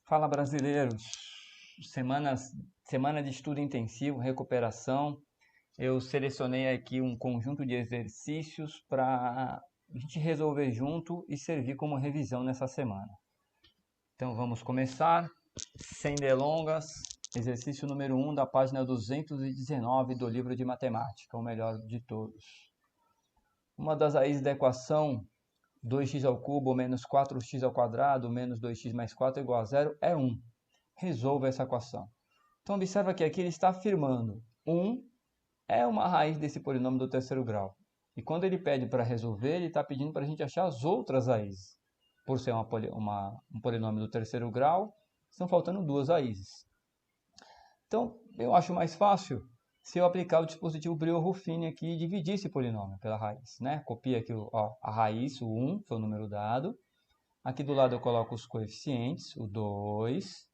Fala, brasileiros! Semana de estudo intensivo, recuperação. Eu selecionei aqui um conjunto de exercícios para a gente resolver junto e servir como revisão nessa semana. Então vamos começar, sem delongas. Exercício número 1 da página 219 do livro de matemática, o melhor de todos. Uma das raízes da equação 2x ao cubo menos 4x ao quadrado menos 2x mais 4 igual a 0 é 1. Resolva essa equação. Então, observa que aqui ele está afirmando 1 é uma raiz desse polinômio do terceiro grau. E quando ele pede para resolver, ele está pedindo para a gente achar as outras raízes. Por ser um polinômio do terceiro grau, estão faltando duas raízes. Então, eu acho mais fácil se eu aplicar o dispositivo Brio-Ruffini aqui e dividir esse polinômio pela raiz, né? Copia aqui a raiz, o 1, foi o número dado. Aqui do lado eu coloco os coeficientes, o 2,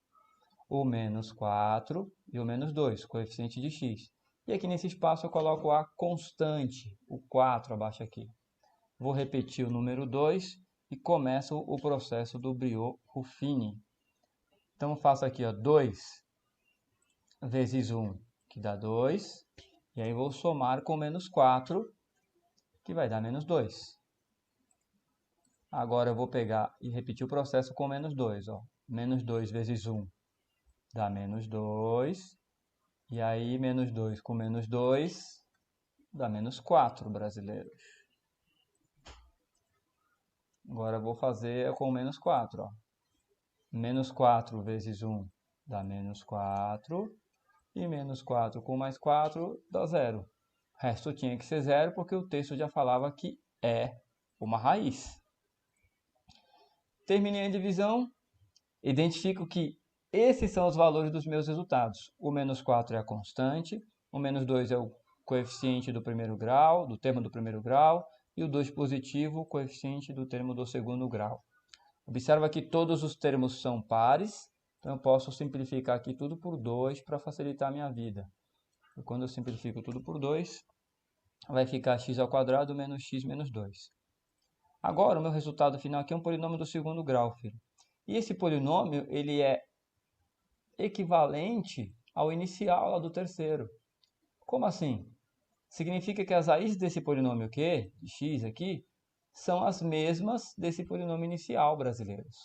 o menos 4 e o menos 2, coeficiente de x. E aqui nesse espaço eu coloco a constante, o 4 abaixo aqui. Vou repetir o número 2 e começo o processo do Brio-Ruffini. Então eu faço aqui 2 vezes 1, que dá 2. E aí vou somar com menos 4, que vai dar menos 2. Agora eu vou pegar e repetir o processo com menos 2. Menos 2 vezes 1 dá menos 2. E aí, menos 2 com menos 2 dá menos 4, brasileiros. Agora eu vou fazer com menos 4. Menos 4 vezes 1 dá menos 4. E menos 4 com mais 4 dá 0. O resto tinha que ser 0 porque o texto já falava que é uma raiz. Terminei a divisão. Identifico que esses são os valores dos meus resultados. O menos 4 é a constante, o menos 2 é o coeficiente do primeiro grau, do termo do primeiro grau, e o 2 positivo, o coeficiente do termo do segundo grau. Observa que todos os termos são pares, então eu posso simplificar aqui tudo por 2 para facilitar a minha vida. E quando eu simplifico tudo por 2, vai ficar x ao quadrado menos x menos 2. Agora, o meu resultado final aqui é um polinômio do segundo grau, filho. E esse polinômio, ele é equivalente ao inicial lá do terceiro. Como assim? Significa que as raízes desse polinômio Q, de x aqui, são as mesmas desse polinômio inicial, brasileiros.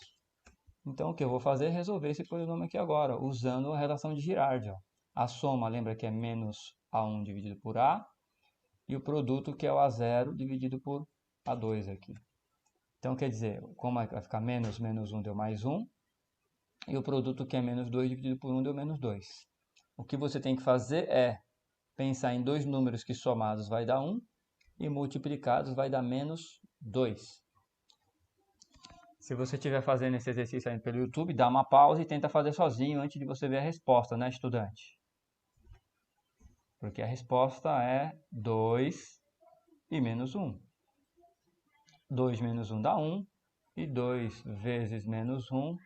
Então, o que eu vou fazer é resolver esse polinômio aqui agora, usando a relação de Girardi. A soma, lembra que é menos A1 dividido por A, e o produto, que é o A0 dividido por A2 aqui. Então, quer dizer, como vai ficar menos 1 deu mais 1, e o produto, que é menos 2 dividido por 1 deu menos 2. O que você tem que fazer é pensar em dois números que somados vai dar 1 e multiplicados vai dar menos 2. Se você estiver fazendo esse exercício aí pelo YouTube, dá uma pausa e tenta fazer sozinho antes de você ver a resposta, né, estudante? Porque a resposta é 2 e menos 1. 2 menos 1 dá 1, e 2 vezes menos 1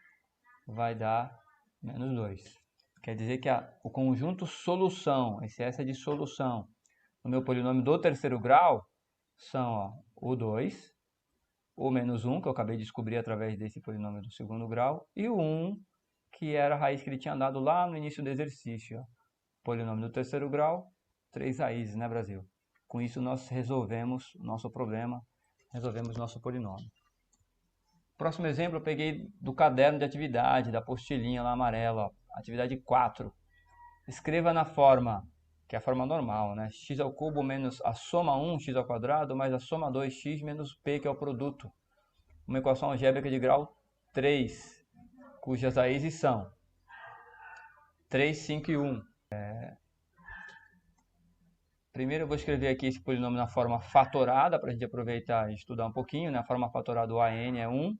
vai dar menos 2. Quer dizer que o conjunto solução, esse S é de solução, no meu polinômio do terceiro grau, são o 2, o menos 1, que eu acabei de descobrir através desse polinômio do segundo grau, e o 1, que era a raiz que ele tinha dado lá no início do exercício. Polinômio do terceiro grau, 3 raízes, né, Brasil? Com isso, nós resolvemos o nosso problema, resolvemos nosso polinômio. Próximo exemplo eu peguei do caderno de atividade, da apostilinha lá amarela, atividade 4. Escreva na forma, que é a forma normal, né? X ao cubo menos a soma 1, x ao quadrado, mais a soma 2x menos p, que é o produto. Uma equação algébrica de grau 3, cujas raízes são 3, 5 e 1. Primeiro eu vou escrever aqui esse polinômio na forma fatorada, para a gente aproveitar e estudar um pouquinho, né? A forma fatorada do AN é 1,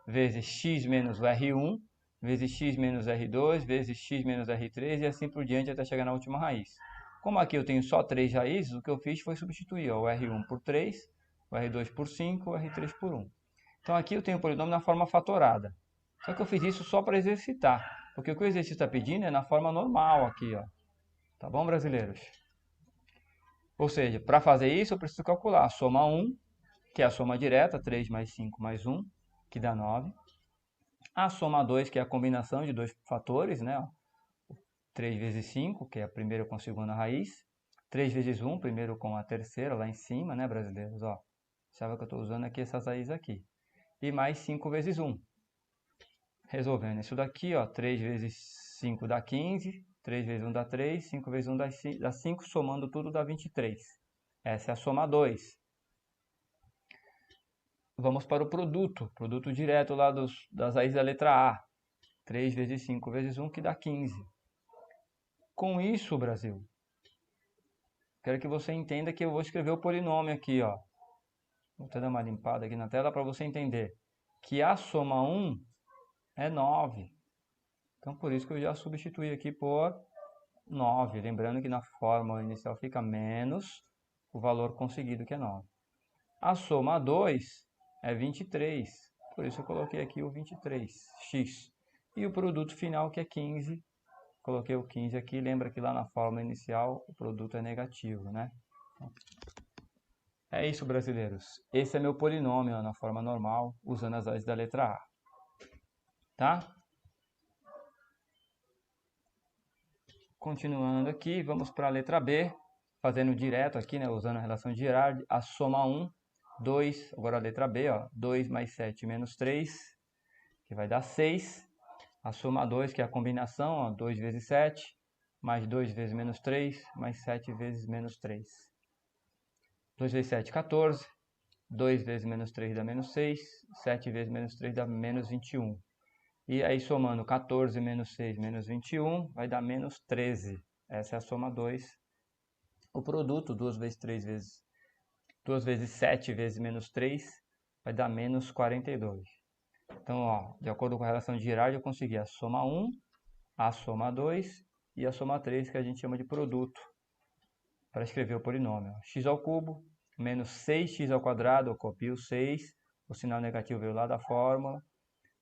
vezes x menos o R1, vezes x menos R2, vezes x menos R3 e assim por diante até chegar na última raiz. Como aqui eu tenho só 3 raízes, o que eu fiz foi substituir o R1 por 3, o R2 por 5, o R3 por 1. Então aqui eu tenho o polinômio na forma fatorada. Só que eu fiz isso só para exercitar, porque o que o exercício está pedindo é na forma normal aqui, ó. Tá bom, brasileiros? Ou seja, para fazer isso eu preciso calcular a soma 1, que é a soma direta, 3 mais 5 mais 1, que dá 9. A soma 2, que é a combinação de dois fatores, né? 3 vezes 5, que é a primeira com a segunda raiz. 3 vezes 1, primeiro com a terceira, lá em cima, né, brasileiros? Ó, sabe que eu estou usando aqui essas raízes aqui. E mais 5 vezes 1. Resolvendo isso daqui, ó, 3 vezes 5 dá 15, 3 vezes 1 dá 3, 5 vezes 1 dá 5, somando tudo dá 23. Essa é a soma 2. Vamos para o produto direto lá das raízes da letra A. 3 vezes 5 vezes 1, que dá 15. Com isso, Brasil, quero que você entenda que eu vou escrever o polinômio aqui, ó. Vou até dar uma limpada aqui na tela para você entender que a soma 1 é 9. Então, por isso que eu já substituí aqui por 9. Lembrando que na fórmula inicial fica menos o valor conseguido, que é 9. A soma 2 é 23. Por isso eu coloquei aqui o 23x. E o produto final, que é 15. Coloquei o 15 aqui. Lembra que lá na fórmula inicial o produto é negativo, né? É isso, brasileiros. Esse é meu polinômio, ó, na forma normal, usando as raízes da letra A. Tá? Continuando aqui, vamos para a letra B, fazendo direto aqui, né, usando a relação de Girard, a soma 1, 2, agora a letra B, ó, 2 mais 7 menos 3, que vai dar 6. A soma 2, que é a combinação, ó, 2 vezes 7, mais 2 vezes menos 3, mais 7 vezes menos 3. 2 vezes 7, 14. 2 vezes menos 3 dá menos 6. 7 vezes menos 3 dá menos 21. E aí, somando 14 menos 6 menos 21, vai dar menos 13. Essa é a soma 2. O produto, 2 vezes 3 vezes 2 vezes 7 vezes menos 3, vai dar menos 42. Então, ó, de acordo com a relação de Girard, eu consegui a soma 1, a soma 2 e a soma 3, que a gente chama de produto, para escrever o polinômio. X ao cubo menos 6x ao quadrado, eu copio 6, o sinal negativo veio lá da fórmula,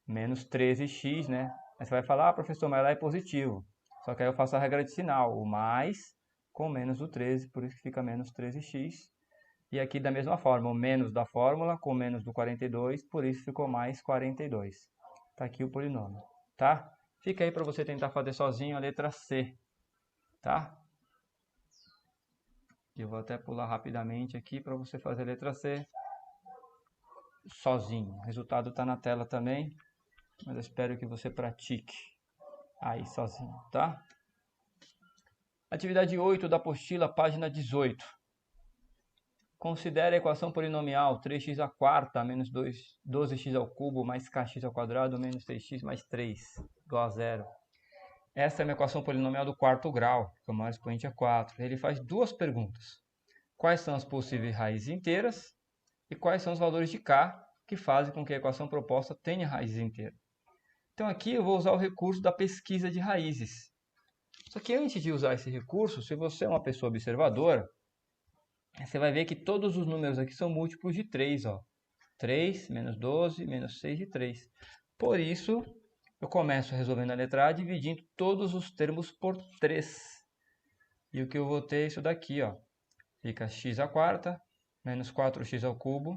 menos 13x, né? Aí você vai falar, professor, mas lá é positivo. Só que aí eu faço a regra de sinal, o mais com menos do 13, por isso que fica menos 13x. E aqui da mesma forma, o menos da fórmula com menos do 42, por isso ficou mais 42. Tá aqui o polinômio, tá? Fica aí para você tentar fazer sozinho a letra C, tá? Eu vou até pular rapidamente aqui para você fazer a letra C sozinho. O resultado está na tela também, mas eu espero que você pratique aí sozinho, tá? Atividade 8 da apostila, página 18. Considere a equação polinomial 3x à quarta menos 12x ao cubo mais kx ao quadrado menos 6x mais 3 igual a 0. Essa é uma equação polinomial do quarto grau, que o maior expoente é 4. Ele faz duas perguntas. Quais são as possíveis raízes inteiras e quais são os valores de k que fazem com que a equação proposta tenha raízes inteiras? Então aqui eu vou usar o recurso da pesquisa de raízes. Só que antes de usar esse recurso, se você é uma pessoa observadora, você vai ver que todos os números aqui são múltiplos de 3, ó. 3, menos 12, menos 6 de 3. Por isso, eu começo resolvendo a letra A, dividindo todos os termos por 3. E o que eu vou ter é isso daqui, ó. Fica x à quarta, menos 4x ao cubo,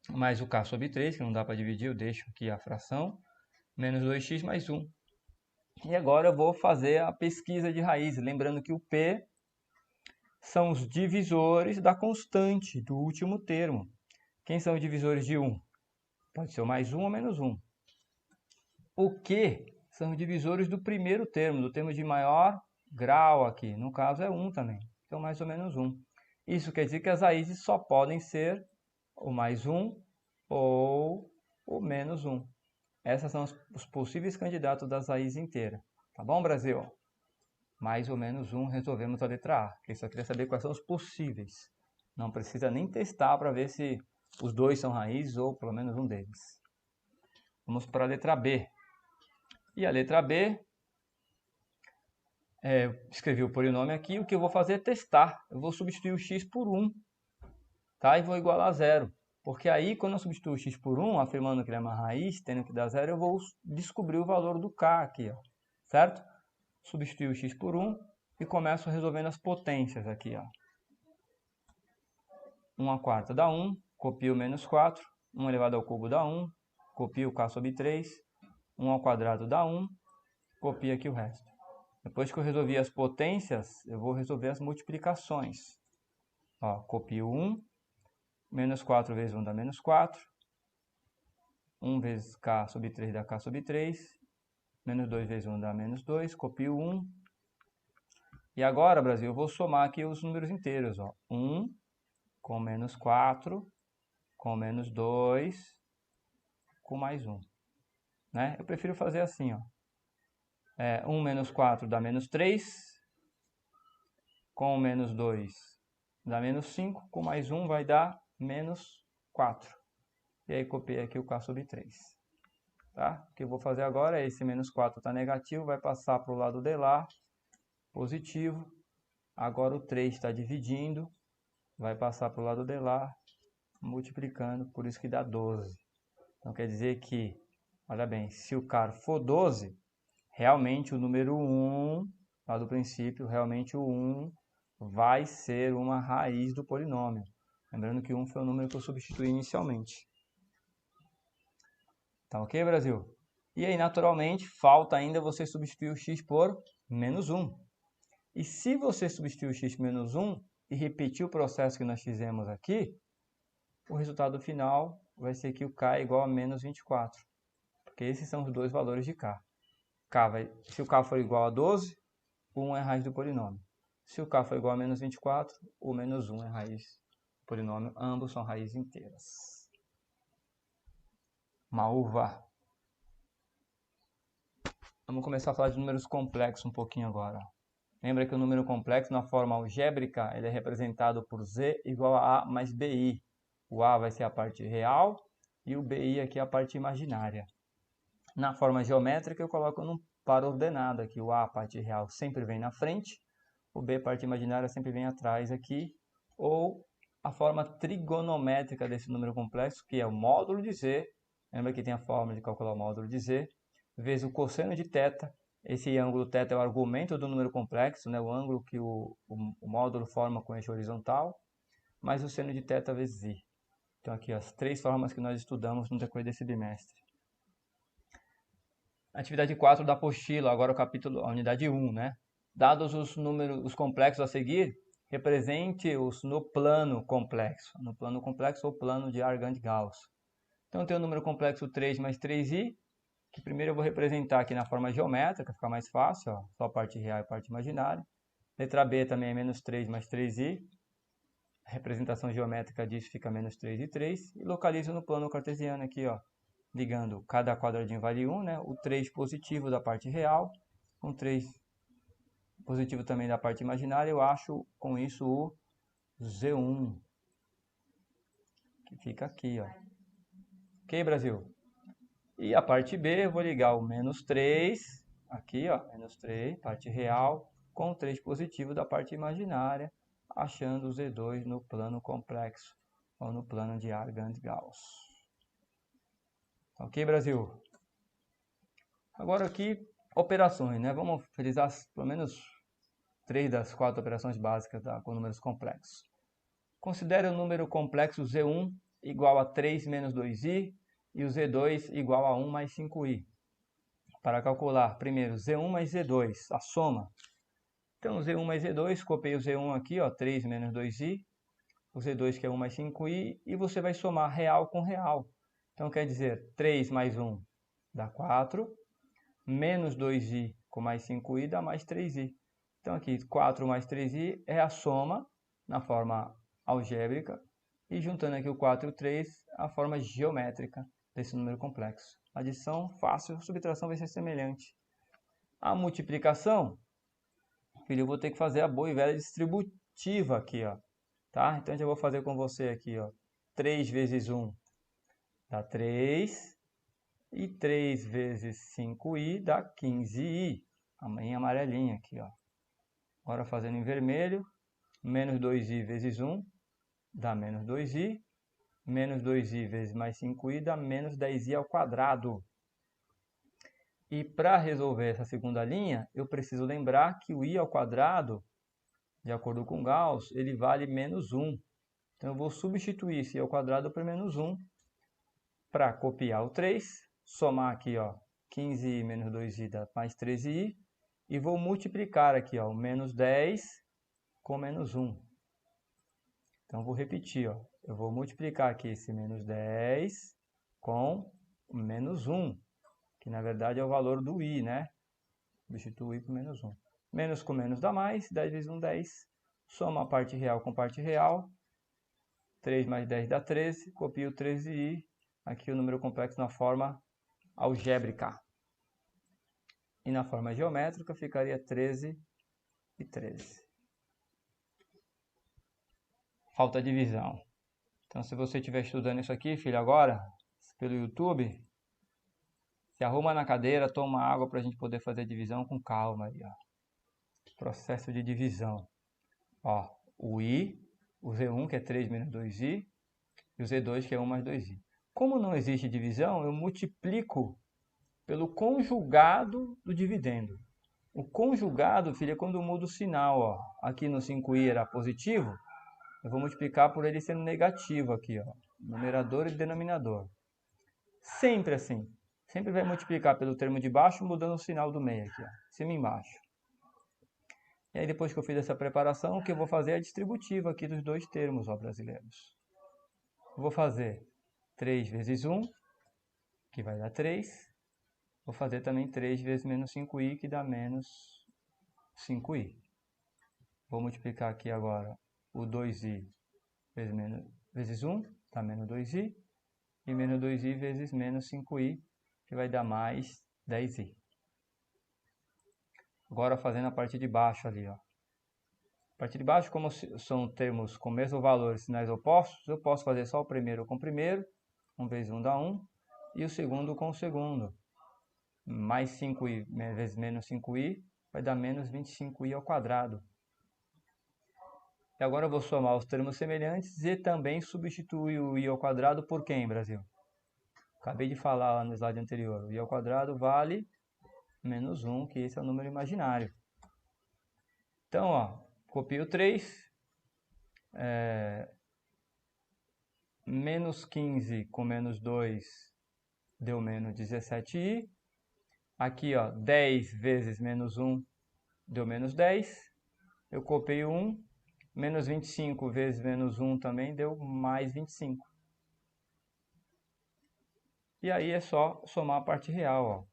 mais o k sobre 3, que não dá para dividir, eu deixo aqui a fração, menos 2x mais 1. E agora eu vou fazer a pesquisa de raízes, lembrando que o P são os divisores da constante do último termo. Quem são os divisores de 1? Pode ser o mais 1 ou menos 1. O Q são os divisores do primeiro termo, do termo de maior grau aqui. No caso é 1 também, então mais ou menos 1. Isso quer dizer que as raízes só podem ser o mais 1 ou o menos 1. Essas são os possíveis candidatos das raízes inteiras. Tá bom, Brasil? Mais ou menos 1, resolvemos a letra A. Porque só queria saber quais são os possíveis. Não precisa nem testar para ver se os dois são raízes ou pelo menos um deles. Vamos para a letra B. E a letra B, escrevi o polinômio aqui. O que eu vou fazer é testar. Eu vou substituir o x por 1. Tá? E vou igualar a 0. Porque aí, quando eu substituo o x por 1, afirmando que ele é uma raiz, tendo que dar 0, eu vou descobrir o valor do k aqui, ó. Certo? Substituo o x por 1 e começo resolvendo as potências aqui, ó. 1 à quarta dá 1, copio menos 4, 1 elevado ao cubo dá 1, copio k sobre 3, 1 ao quadrado dá 1, copia aqui o resto. Depois que eu resolvi as potências, eu vou resolver as multiplicações. Ó, copio 1, menos 4 vezes 1 dá menos 4, 1 vezes k sobre 3 dá k sobre 3, menos 2 vezes 1 dá menos 2, copio 1. E agora, Brasil, eu vou somar aqui os números inteiros. Ó. 1 com menos 4, com menos 2, com mais 1. Né? Eu prefiro fazer assim. Ó. 1 menos 4 dá menos 3, com menos 2 dá menos 5, com mais 1 vai dar menos 4. E aí copiei aqui o k sobre 3. Tá? O que eu vou fazer agora é esse menos 4 está negativo, vai passar para o lado de lá, positivo. Agora o 3 está dividindo, vai passar para o lado de lá, multiplicando, por isso que dá 12. Então quer dizer que, olha bem, se o k for 12, realmente o número 1, lá do princípio, realmente o 1 vai ser uma raiz do polinômio. Lembrando que 1 foi o número que eu substituí inicialmente. Tá ok, Brasil? E aí, naturalmente, falta ainda você substituir o x por menos 1. E se você substituir o x por menos 1 e repetir o processo que nós fizemos aqui, o resultado final vai ser que o k é igual a menos 24. Porque esses são os dois valores de k. Se o k for igual a 12, o 1 é a raiz do polinômio. Se o k for igual a menos 24, o menos 1 é a raiz do polinômio. Ambos são raízes inteiras. Uma uva. Vamos começar a falar de números complexos um pouquinho agora. Lembra que o número complexo, na forma algébrica, ele é representado por z igual a a mais bi. O a vai ser a parte real e o bi aqui é a parte imaginária. Na forma geométrica, eu coloco num par ordenado aqui. O a, a parte real, sempre vem na frente. O b, a parte imaginária, sempre vem atrás aqui. Ou a forma trigonométrica desse número complexo, que é o módulo de z. Lembra que tem a forma de calcular o módulo de z, vezes o cosseno de θ. Esse ângulo θ é o argumento do número complexo, né? O ângulo que o módulo forma com eixo horizontal, mais o seno de θ vezes i. Então, aqui as três formas que nós estudamos no decorrer desse bimestre. Atividade 4 da apostila, agora o capítulo, a unidade 1, né? Dados os números, os complexos a seguir, represente-os no plano complexo. No plano complexo ou plano de Argand-Gauss. Então, tem o número complexo 3 mais 3i, que primeiro eu vou representar aqui na forma geométrica, fica mais fácil, ó, só a parte real e a parte imaginária. Letra B também é menos 3 mais 3i. A representação geométrica disso fica menos 3 e 3. E localizo no plano cartesiano aqui, ó, ligando cada quadradinho vale 1, né? O 3 positivo da parte real, com 3 positivo também da parte imaginária, eu acho com isso o Z1, que fica aqui, ó. Ok, Brasil? E a parte B, eu vou ligar o menos 3, aqui, ó, menos 3, parte real, com o 3 positivo da parte imaginária, achando o Z2 no plano complexo, ou no plano de Argand-Gauss. Ok, Brasil? Agora aqui, operações, né? Vamos utilizar pelo menos 3 das 4 operações básicas com números complexos. Considere o número complexo Z1 igual a 3 menos 2i e o Z2 igual a 1 mais 5i. Para calcular, primeiro, Z1 mais Z2, a soma. Então, Z1 mais Z2, copiei o Z1 aqui, ó, 3 menos 2i, o Z2 que é 1 mais 5i, e você vai somar real com real. Então, quer dizer, 3 mais 1 dá 4, menos 2i com mais 5i dá mais 3i. Então, aqui, 4 mais 3i é a soma na forma algébrica, e juntando aqui o 4 e o 3, a forma geométrica desse número complexo. Adição fácil, subtração vai ser semelhante. A multiplicação, filho, eu vou ter que fazer a boa e velha distributiva aqui, ó. Tá? Então, eu vou fazer com você aqui, ó. 3 vezes 1 dá 3. E 3 vezes 5i dá 15i. Em amarelinha aqui, ó. Agora fazendo em vermelho. Menos 2i vezes 1 dá menos 2i. Menos 2i vezes mais 5i dá menos 10i ao quadrado. E para resolver essa segunda linha, eu preciso lembrar que o i ao quadrado, de acordo com Gauss, ele vale menos 1. Então, eu vou substituir esse i ao quadrado por menos 1 para copiar o 3, somar aqui, ó, 15i menos 2i dá mais 13i. E vou multiplicar aqui, ó, o menos 10 com menos 1. Então, vou repetir, ó. Eu vou multiplicar aqui esse menos 10 com o menos 1, que na verdade é o valor do i, né? Substituo o i por menos 1. Menos com menos dá mais, 10 vezes 1, 10. Soma a parte real com parte real. 3 mais 10 dá 13. Copio o 13i. Aqui o número complexo na forma algébrica. E na forma geométrica ficaria 13 e 13. Falta divisão. Então, se você estiver estudando isso aqui, filho, agora, pelo YouTube, se arruma na cadeira, toma água para a gente poder fazer divisão com calma aí, ó. Processo de divisão. Ó, o i, o Z1, que é 3 menos 2i, e o Z2, que é 1 mais 2i. Como não existe divisão, eu multiplico pelo conjugado do dividendo. O conjugado, filho, é quando eu mudo o sinal, ó. Aqui no 5i era positivo, eu vou multiplicar por ele sendo negativo aqui, ó. Numerador e denominador. Sempre assim. Sempre vai multiplicar pelo termo de baixo, mudando o sinal do meio aqui, ó. Cima e embaixo. E aí, depois que eu fiz essa preparação, o que eu vou fazer é a distributiva aqui dos dois termos, ó, brasileiros. Eu vou fazer 3 vezes 1, que vai dar 3. Vou fazer também 3 vezes menos 5i, que dá menos 5i. Vou multiplicar aqui agora o 2i vezes 1, dá menos 2i. E menos 2i vezes menos 5i, que vai dar mais 10i. Agora fazendo a parte de baixo ali, ó. A parte de baixo, como são termos com o mesmo valor e sinais opostos, eu posso fazer só o primeiro com o primeiro. 1 vezes 1 dá 1. E o segundo com o segundo. Mais 5i vezes menos 5i vai dar menos 25i ao quadrado. E agora eu vou somar os termos semelhantes e também substituir o i ao quadrado por quem, Brasil? Acabei de falar lá no slide anterior. O i ao quadrado vale menos 1, que esse é o número imaginário. Então, ó, copio 3. Menos 15 com menos 2 deu menos 17i. Aqui, ó, 10 vezes menos 1 deu menos 10. Eu copio 1. Menos 25 vezes menos 1 também deu mais 25. E aí é só somar a parte real, ó.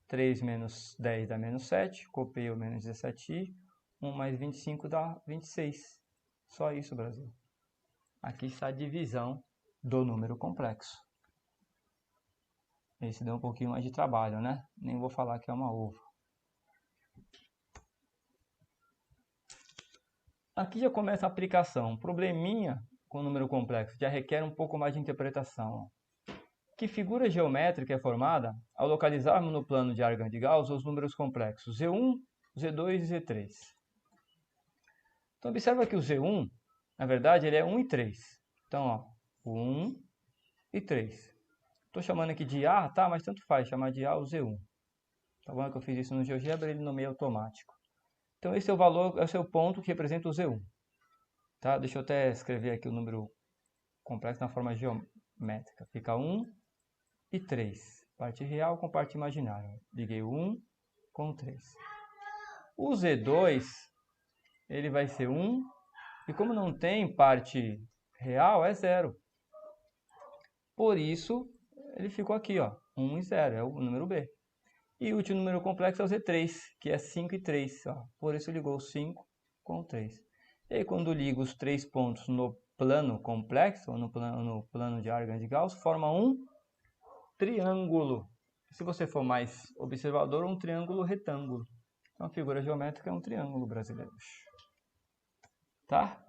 3 menos 10 dá menos 7. Copio menos 17i. 1 mais 25 dá 26. Só isso, Brasil. Aqui está a divisão do número complexo. Esse deu um pouquinho mais de trabalho, né? Nem vou falar que é uma uva. Aqui já começa a aplicação. Um probleminha com o número complexo já requer um pouco mais de interpretação. Que figura geométrica é formada ao localizarmos no plano de Argand de Gauss os números complexos Z1, Z2 e Z3? Então, observa que o Z1, na verdade, ele é 1 e 3. Então, ó, 1 e 3. Estou chamando aqui de A, tá? Mas tanto faz chamar de A o Z1. Tá vendo que eu fiz isso no GeoGebra, ele nomeia automático. Então, esse é o valor, esse é o ponto que representa o Z1. Tá? Deixa eu até escrever aqui o número complexo na forma geométrica. Fica 1 e 3. Parte real com parte imaginária. Liguei o 1 com o 3. O Z2, ele vai ser 1. E como não tem parte real, é 0. Por isso, ele ficou aqui, ó, 1 e 0, é o número B. E o último número complexo é o Z3, que é 5 e 3. Ó. Por isso ligou o 5 com o 3. E aí, quando ligo os 3 pontos no plano complexo, ou no plano de Argand de Gauss, forma um triângulo. Se você for mais observador, um triângulo retângulo. Então, a figura geométrica é um triângulo, brasileiros. Tá?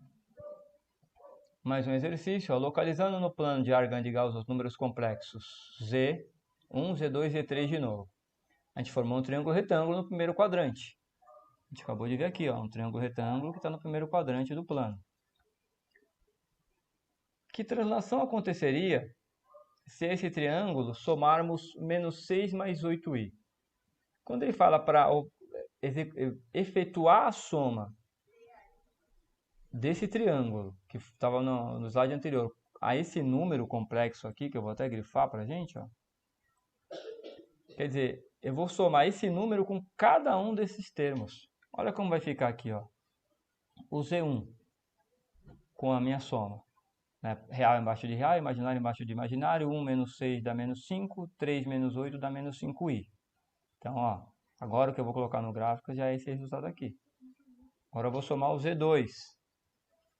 Mais um exercício. Ó. Localizando no plano de Argand de Gauss os números complexos Z1, Z2 e Z3 de novo. A gente formou um triângulo retângulo no primeiro quadrante. A gente acabou de ver aqui, ó, um triângulo retângulo que está no primeiro quadrante do plano. Que translação aconteceria se esse triângulo somarmos menos 6 mais 8i? Quando ele fala para efetuar a soma desse triângulo, que estava no slide anterior, a esse número complexo aqui, que eu vou até grifar para a gente, ó. Quer dizer, eu vou somar esse número com cada um desses termos. Olha como vai ficar aqui, ó. O Z1 com a minha soma. Né? Real embaixo de real, imaginário embaixo de imaginário. 1 menos 6 dá menos 5, 3 menos 8 dá menos 5i. Então, ó, agora o que eu vou colocar no gráfico já é esse resultado aqui. Agora eu vou somar o Z2.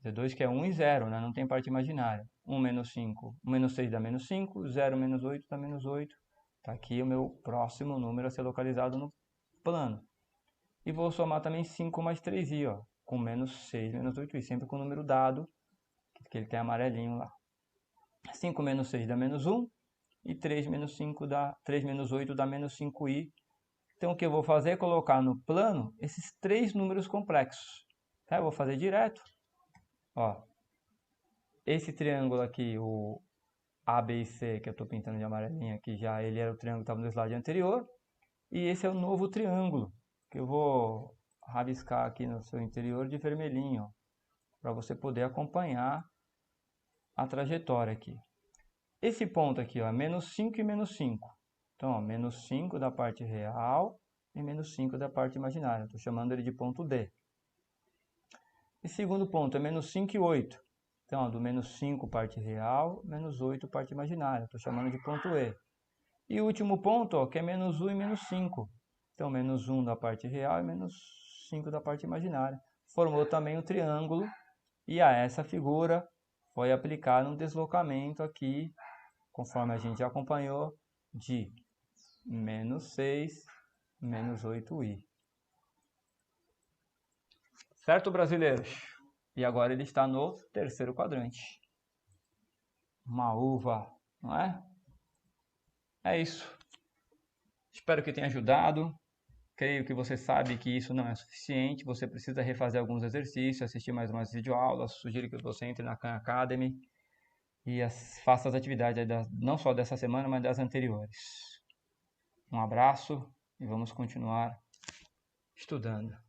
Z2 que é 1 e 0, né? Não tem parte imaginária. 1 menos 5, 1 menos 6 dá menos 5, 0 menos 8 dá menos 8. Está aqui o meu próximo número a ser localizado no plano. E vou somar também 5 mais 3i, ó, com menos 6 menos 8i, sempre com o número dado, que ele tem amarelinho lá. 5 menos 6 dá menos 1, e 3 menos 8 dá menos 5i. Então o que eu vou fazer é colocar no plano esses três números complexos. Tá? Eu vou fazer direto. Ó, esse triângulo aqui, o A, B e C, que eu estou pintando de amarelinho aqui já, ele era o triângulo que estava no slide anterior. E esse é o novo triângulo, que eu vou rabiscar aqui no seu interior de vermelhinho, para você poder acompanhar a trajetória aqui. Esse ponto aqui, ó, é menos 5 e menos 5. Então, ó, menos 5 da parte real e menos 5 da parte imaginária. Estou chamando ele de ponto D. E segundo ponto é menos 5 e 8. Então, ó, do menos 5 parte real, menos 8 parte imaginária. Estou chamando de ponto E. E o último ponto, ó, que é menos 1 e menos 5. Então, menos 1 da parte real e menos 5 da parte imaginária. Formou também o triângulo. E a essa figura foi aplicado um deslocamento aqui, conforme a gente já acompanhou, de menos 6, menos 8i. Certo, brasileiros? E agora ele está no terceiro quadrante. Uma uva, não é? É isso. Espero que tenha ajudado. Creio que você sabe que isso não é suficiente. Você precisa refazer alguns exercícios, assistir mais umas videoaulas. Sugiro que você entre na Khan Academy e faça as atividades não só dessa semana, mas das anteriores. Um abraço e vamos continuar estudando.